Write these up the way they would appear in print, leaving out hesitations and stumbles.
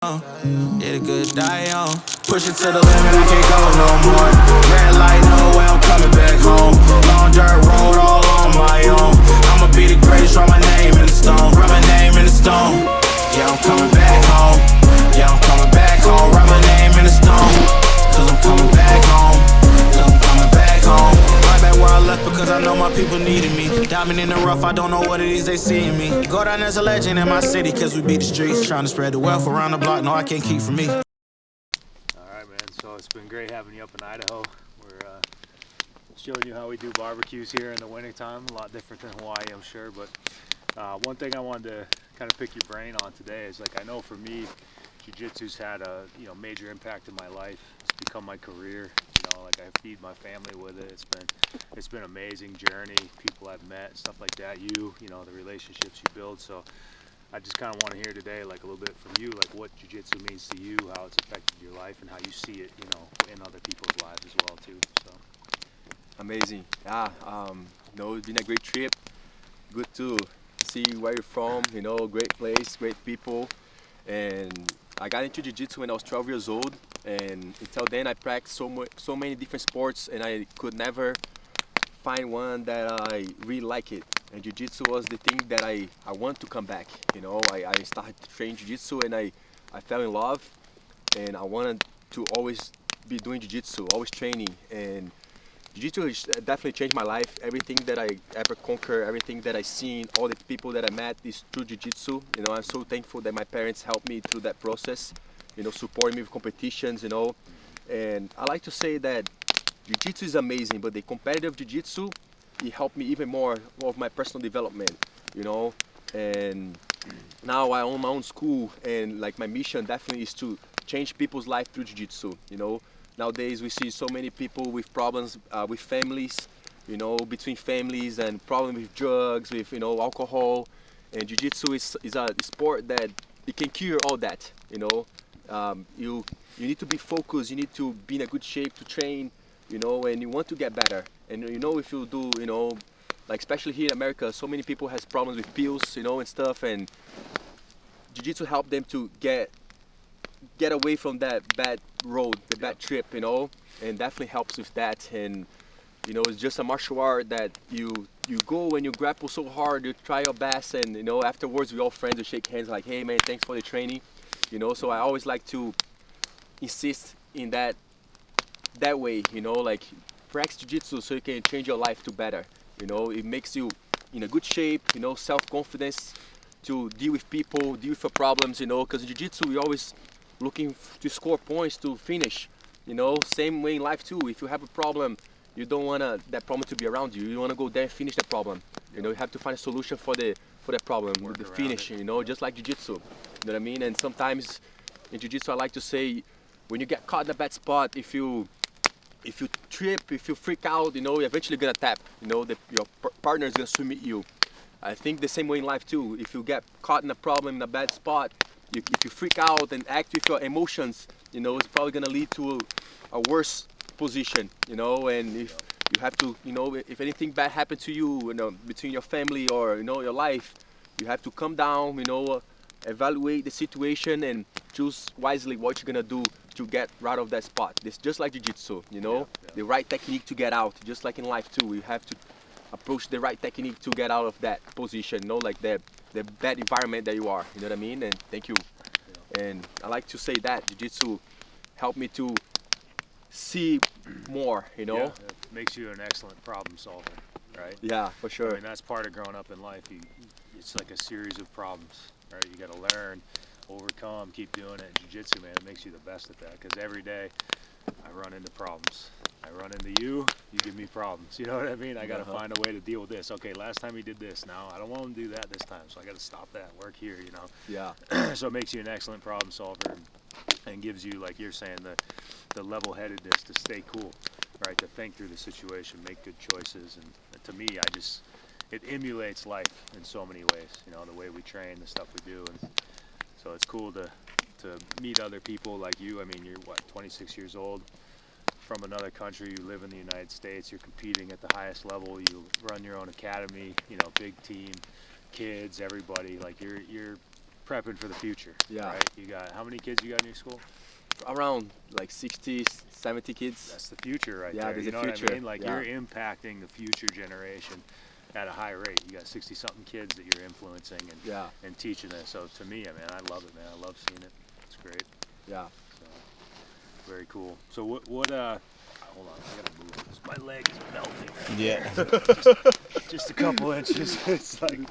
Get a good die on. Push it to the limit, I can't go no more. Red light, no way, I'm coming back home. Long dirt road, all on my own. I'ma be the greatest, write my name in the stone. Write my name in the stone. Yeah, I'm coming back home. Yeah, I'm coming back home. Write my name in the stone. Cause I'm coming back home. Cause I'm coming back home. Right back where I left because I know my people needed me. Diamond in the rough, I don't know what it is they see in me. Go down as a legend in my city cause we beat the streets. Trying to spread the wealth around the block, no I can't keep from me. Alright man, so it's been great having you up in Idaho. We're showing you how we do barbecues here in the wintertime. A lot different than Hawaii, I'm sure, but one thing I wanted to kind of pick your brain on today is, like, I know for me, Jiu-Jitsu's had a major impact in my life. It's become my career. Like, I feed my family with it. It's been an amazing journey. People I've met, stuff like that. The relationships you build. So I just kind of want to hear today, like, a little bit from you, like what Jiu-Jitsu means to you, how it's affected your life, and how you see it, in other people's lives as well too. So amazing. It's been a great trip. Good to see where you're from. Great place, great people. And I got into Jiu-Jitsu when I was 12 years old, and until then I practiced so many different sports, and I could never find one that I really like it. And Jiu-Jitsu was the thing that I want to come back. I started to train Jiu-Jitsu, and I fell in love, and I wanted to always be doing Jiu-Jitsu, always training. And Jiu-Jitsu definitely changed my life. Everything that I ever conquered, everything that I seen, all the people that I met is through Jiu-Jitsu. I'm so thankful that my parents helped me through that process, supporting me with competitions, And I like to say that Jiu-Jitsu is amazing, but the competitive Jiu-Jitsu, it helped me even more of my personal development, And now I own my own school, and like my mission definitely is to change people's life through Jiu-Jitsu, Nowadays we see so many people with problems with families, between families, and problems with drugs, with alcohol. And Jiu-Jitsu is a sport that it can cure all that. You need to be focused, you need to be in a good shape to train, and you want to get better. And if you do, like especially here in America, so many people has problems with pills, and stuff, and Jiu-Jitsu help them to get away from that bad road, the bad trip, and definitely helps with that. And it's just a martial art that you go and you grapple so hard, you try your best, and afterwards we all friends, we shake hands like, hey man, thanks for the training. So I always like to insist in that way, like practice Jiu-Jitsu so you can change your life to better. It makes you in a good shape, self-confidence to deal with people, deal with problems, because in Jiu-Jitsu we always looking to score points to finish. Same way in life too. If you have a problem, you don't want that problem to be around you. You want to go there and finish the problem. You have to find a solution for the problem, the finish. Just like Jiu-Jitsu. You know what I mean? And sometimes in Jiu-Jitsu I like to say, when you get caught in a bad spot, if you trip, if you freak out, you're eventually gonna tap. Your partner is gonna swim at you. I think the same way in life too. If you get caught in a problem, in a bad spot, if you freak out and act with your emotions, it's probably gonna lead to a worse position. And if you have to, if anything bad happened to you, between your family or your life, you have to calm down, evaluate the situation and choose wisely what you're gonna do to get right of that spot. It's just like Jiu-Jitsu, the right technique to get out. Just like in life too, you have to approach the right technique to get out of that position, like the bad environment that you are. You know what I mean? And thank you. And I like to say that Jiu-Jitsu helped me to see more. Yeah, it makes you an excellent problem solver, right? Yeah, for sure. I mean, that's part of growing up in life. It's like a series of problems, right? You got to learn, overcome, keep doing it. Jiu-Jitsu, man, it makes you the best at that, because every day I run into problems. I run into you give me problems. You know what I mean? I got to find a way to deal with this. Okay, last time he did this. Now I don't want him to do that this time, so I got to stop that, work here, Yeah. So it makes you an excellent problem solver, and gives you, like you're saying, the level-headedness to stay cool, right? To think through the situation, make good choices. And to me, it emulates life in so many ways, the way we train, the stuff we do. And so it's cool to meet other people like you. I mean, you're 26 years old, from another country, you live in the United States, you're competing at the highest level, you run your own academy, big team, kids, everybody. Like, you're prepping for the future. Yeah. Right? You got, how many kids you got in your school? Around like 60, 70 kids. That's the future right Yeah, there. there's You a know what I future. mean? Like, Yeah. you're impacting the future generation at a high rate. You got 60-something kids that you're influencing and Yeah. and teaching this. So to me, I love it, man. I love seeing it. It's great. Yeah. So, very cool. So what hold on, I gotta move this. My leg is melting. Yeah. Just a couple inches. It's like,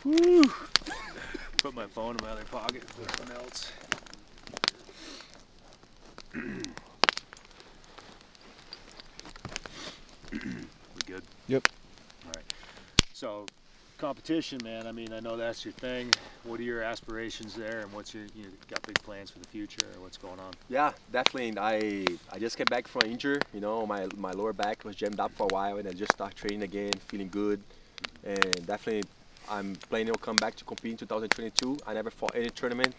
whew. Put my phone in my other pocket before it melts. We good? Yep. All right. So, competition, man. I mean, I know that's your thing. What are your aspirations there, and what's you got big plans for the future, or what's going on? Yeah, definitely. I just came back from injury. You know, my lower back was jammed up for a while, and I just started training again, feeling good. And definitely, I'm planning to come back to compete in 2022. I never fought any tournament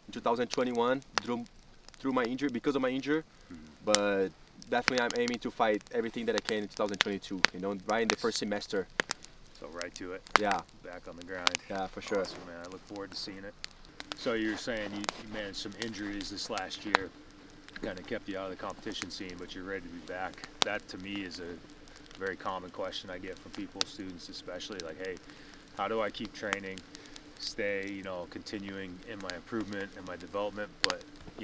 in 2021 through my injury, because of my injury. But definitely, I'm aiming to fight everything that I can in 2022. You know, right in the first semester. So right to it. Yeah. Back on the grind. Yeah, for sure. Awesome, man. I look forward to seeing it. So you're saying you managed some injuries this last year, kind of kept you out of the competition scene, but you're ready to be back. That to me is a very common question I get from people, students especially, like, hey, how do I keep training, stay, continuing in my improvement and my development, but,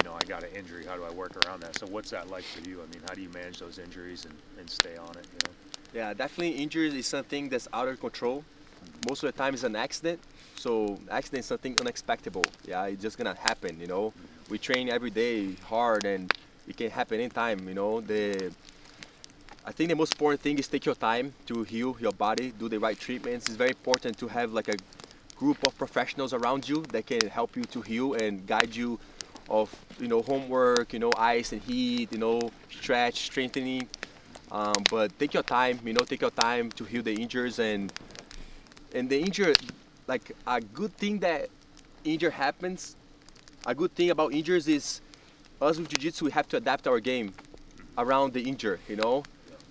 I got an injury. How do I work around that? So what's that like for you? I mean, how do you manage those injuries and stay on it, Yeah, definitely injuries is something that's out of control. Most of the time it's an accident. So accident is something unexpected. Yeah, it's just gonna happen, We train every day hard and it can happen anytime, I think the most important thing is take your time to heal your body, do the right treatments. It's very important to have like a group of professionals around you that can help you to heal and guide you of, homework, ice and heat, stretch, strengthening. But take your time, take your time to heal the injuries and the injury, like a good thing that injury happens, a good thing about injuries is us with Jiu-Jitsu, we have to adapt our game around the injury,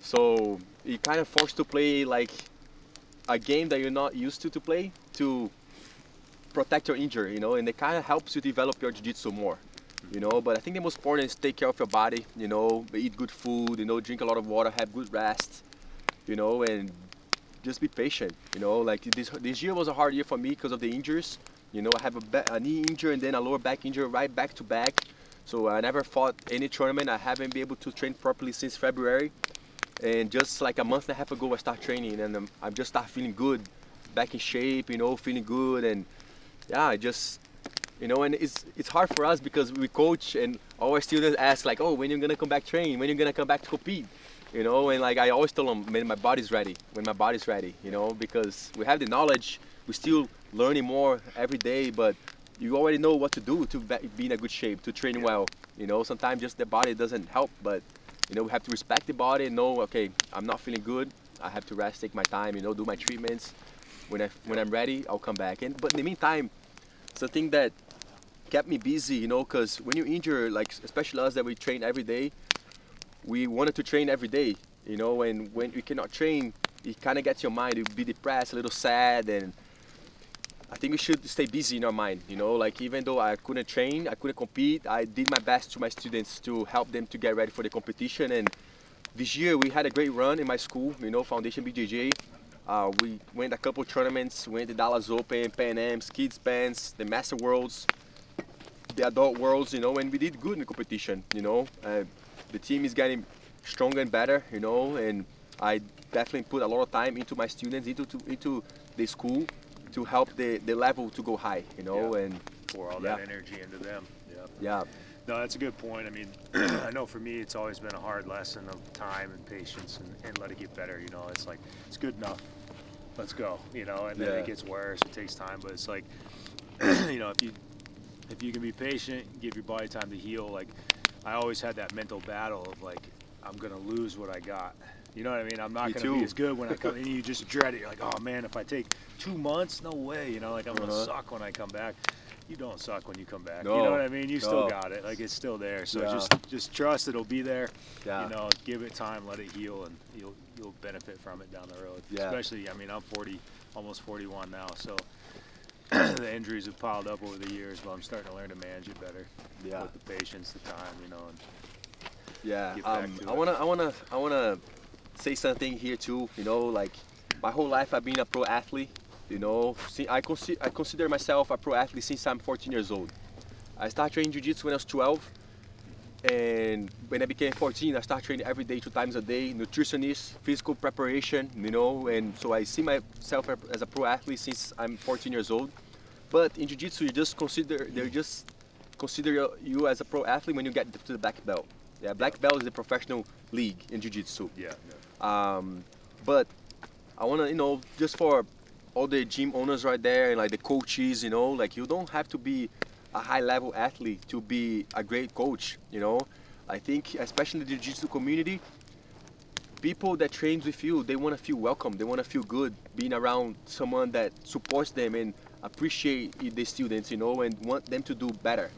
So you kind of forced to play like a game that you're not used to play to protect your injury, and it kind of helps you develop your Jiu-Jitsu more. But I think the most important is take care of your body, eat good food, drink a lot of water, have good rest, and just be patient, like this year was a hard year for me because of the injuries. I have a knee injury and then a lower back injury right back to back. So I never fought any tournament. I haven't been able to train properly since February. And just like a month and a half ago, I started training and I just started feeling good, back in shape, feeling good. And yeah, I just, and it's hard for us because we coach and our students ask like, oh, when you're gonna come back train? When you're gonna come back to compete? And like I always tell them, when my body's ready, because we have the knowledge, we're still learning more every day, but you already know what to do to be in a good shape, to train well. Sometimes just the body doesn't help, but we have to respect the body and know, okay, I'm not feeling good, I have to rest, take my time, do my treatments. When I'm ready, I'll come back. But in the meantime, something that kept me busy, because when you injure, like especially us that we train every day, we wanted to train every day, and when you cannot train, it kind of gets your mind to be depressed, a little sad, and I think we should stay busy in our mind, like even though I couldn't train, I couldn't compete, I did my best to my students to help them to get ready for the competition. And this year we had a great run in my school, Foundation BJJ. We went a couple tournaments, went the Dallas Open, Pan Am's, Kids Pans, the Master Worlds, the Adult Worlds, and we did good in the competition, The team is getting stronger and better, and I definitely put a lot of time into my students, into the school to help the level to go high, and pour all that energy into them. Yeah. No, that's a good point. I mean, I know for me, it's always been a hard lesson of time and patience and let it get better. It's like, it's good enough. Let's go, and then it gets worse. It takes time, but it's like, if you can be patient, give your body time to heal. Like, I always had that mental battle of like, I'm gonna lose what I got. You know what I mean? I'm not gonna be as good when I come. And you just dread it. You're like, oh man, if I take 2 months, no way. Like I'm gonna suck when I come back. You don't suck when you come back. No. You know what I mean? You still got it. Like it's still there. So just trust it'll be there. Yeah. Give it time, let it heal, and you'll benefit from it down the road. Yeah. Especially, I mean, I'm 40, almost 41 now. So the injuries have piled up over the years, but I'm starting to learn to manage it better. Yeah. With the patience, the time, you know. And Yeah, get back to I wanna say something here too. You know, like my whole life I've been a pro athlete. You know, I consider myself a pro athlete since I'm 14 years old. I started training jiu-jitsu when I was 12, and when I became 14, I started training every day, 2 times a day, nutritionist, physical preparation. You know, and so I see myself as a pro athlete since I'm 14 years old. But in jiu-jitsu, they just consider you as a pro athlete when you get to the black belt. Yeah, black belt is the professional league in jiu-jitsu. yeah. But I wanna, you know, just for all the gym owners right there and like the coaches, you know, like you don't have to be a high-level athlete to be a great coach. You know, I think especially in the jiu-jitsu community, people that train with you, they want to feel welcome. They want to feel good being around someone that supports them and appreciate the students, you know, and want them to do better.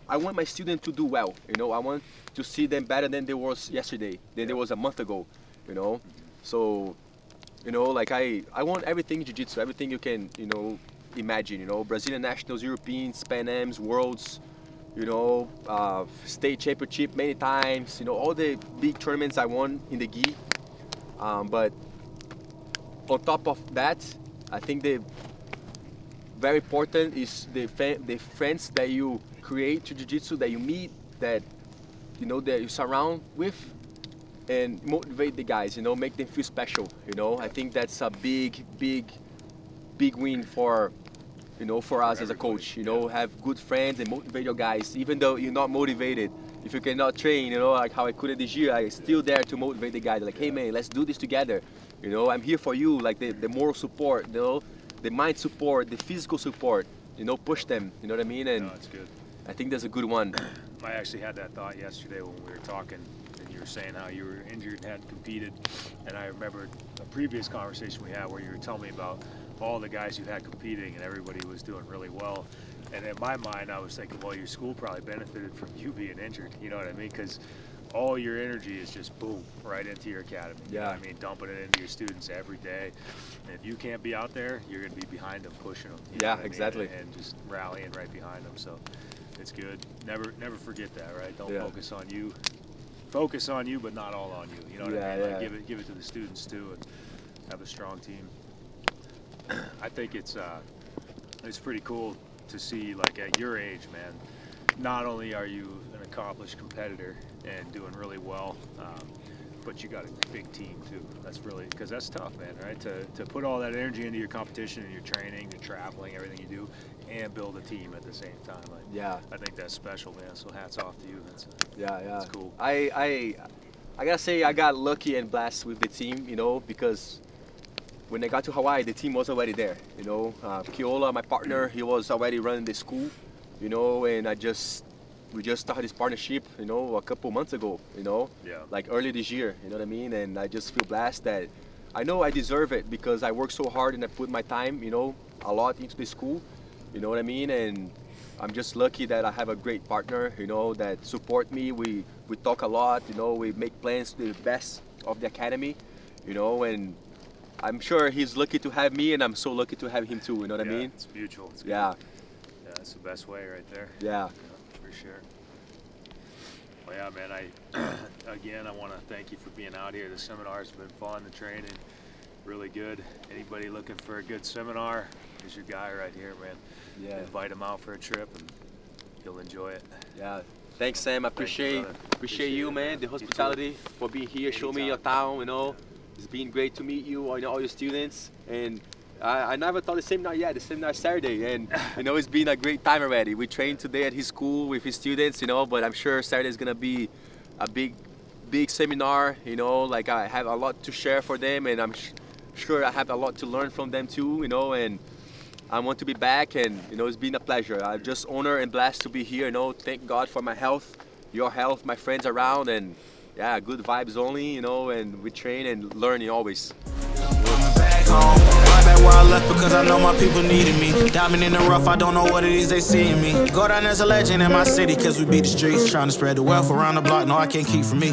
I want my students to do well, you know. I want to see them better than they was yesterday, than they was a month ago, you know. So, you know, like I want everything in jiu-jitsu, everything you can, you know, imagine, you know, Brazilian Nationals, Europeans, Pan Ams, Worlds, you know, state championship many times, you know, all the big tournaments I won in the gi. But on top of that, I think the very important is the friends that you create to jiu-jitsu, that you meet, that you know, that you surround with, and motivate the guys, you know, make them feel special, you know. I think that's a big win for, you know, for us as a coach, you know. Have good friends and motivate your guys, even though you're not motivated. If you cannot train, you know, like how I couldn't this year, I'm still there to motivate the guys, like, hey man, let's do this together, you know. I'm here for you, like the moral support, you know, the mind support, the physical support, you know, push them, you know what I mean? And No, it's good. I think that's a good one. I actually had that thought yesterday when we were talking, and you were saying how you were injured and hadn't competed. And I remember a previous conversation we had where you were telling me about all the guys you had competing and everybody was doing really well. And in my mind, I was thinking, well, your school probably benefited from you being injured. You know what I mean? Because all your energy is just boom right into your academy. You know what I mean? Dumping it into your students every day. And if you can't be out there, you're going to be behind them, pushing them. You know what I mean? Exactly. And just rallying right behind them. So it's good. Never forget that, right? Don't focus on you. Focus on you, but not all on you. You know what I mean? Like give it to the students too, and have a strong team. I think it's pretty cool to see, like, at your age, man. Not only are you an accomplished competitor and doing really well, but you got a big team too. That's really, because that's tough, man, right? To put all that energy into your competition and your training, your traveling, everything you do, and build a team at the same time. Like, I think that's special, man. So hats off to you. That's cool. I gotta say, I got lucky and blessed with the team, you know, because when I got to Hawaii, the team was already there, you know. Keola, my partner, he was already running the school, you know, and we just started this partnership, you know, a couple months ago, you know, like early this year, you know what I mean? And I just feel blessed that I know I deserve it because I work so hard and I put my time, you know, a lot into the school, you know what I mean? And I'm just lucky that I have a great partner, you know, that support me. We talk a lot, you know, we make plans to the best of the academy, you know, and I'm sure he's lucky to have me, and I'm so lucky to have him too, you know what I mean? It's mutual. It's yeah. Yeah, that's the best way right there. Yeah. For sure. Well, yeah, man, I want to thank you for being out here. The seminar's been fun, the training, really good. Anybody looking for a good seminar, here's your guy right here, man. Yeah. Invite him out for a trip, and you'll enjoy it. Yeah. Thanks, Sam. I appreciate you, man, the hospitality, for being here, show me your town, you know. It's been great to meet you, all your students, and I never taught the seminar yet. The seminar is Saturday, and you know, it's been a great time already. We trained today at his school with his students, you know, but I'm sure Saturday is gonna be a big seminar, you know. Like, I have a lot to share for them, and I'm sure I have a lot to learn from them too, you know. And I want to be back, and you know, it's been a pleasure. I'm just honored and blessed to be here, you know. Thank God for my health, your health, my friends around, and yeah, good vibes only, you know, and we train and learning always. Back home, right back where I left because I know my people needed me. Diamond in the rough, I don't know what it is they see in me. Go down as a legend in my city cause we beat the streets. Trying to spread the wealth around the block, no I can't keep from me.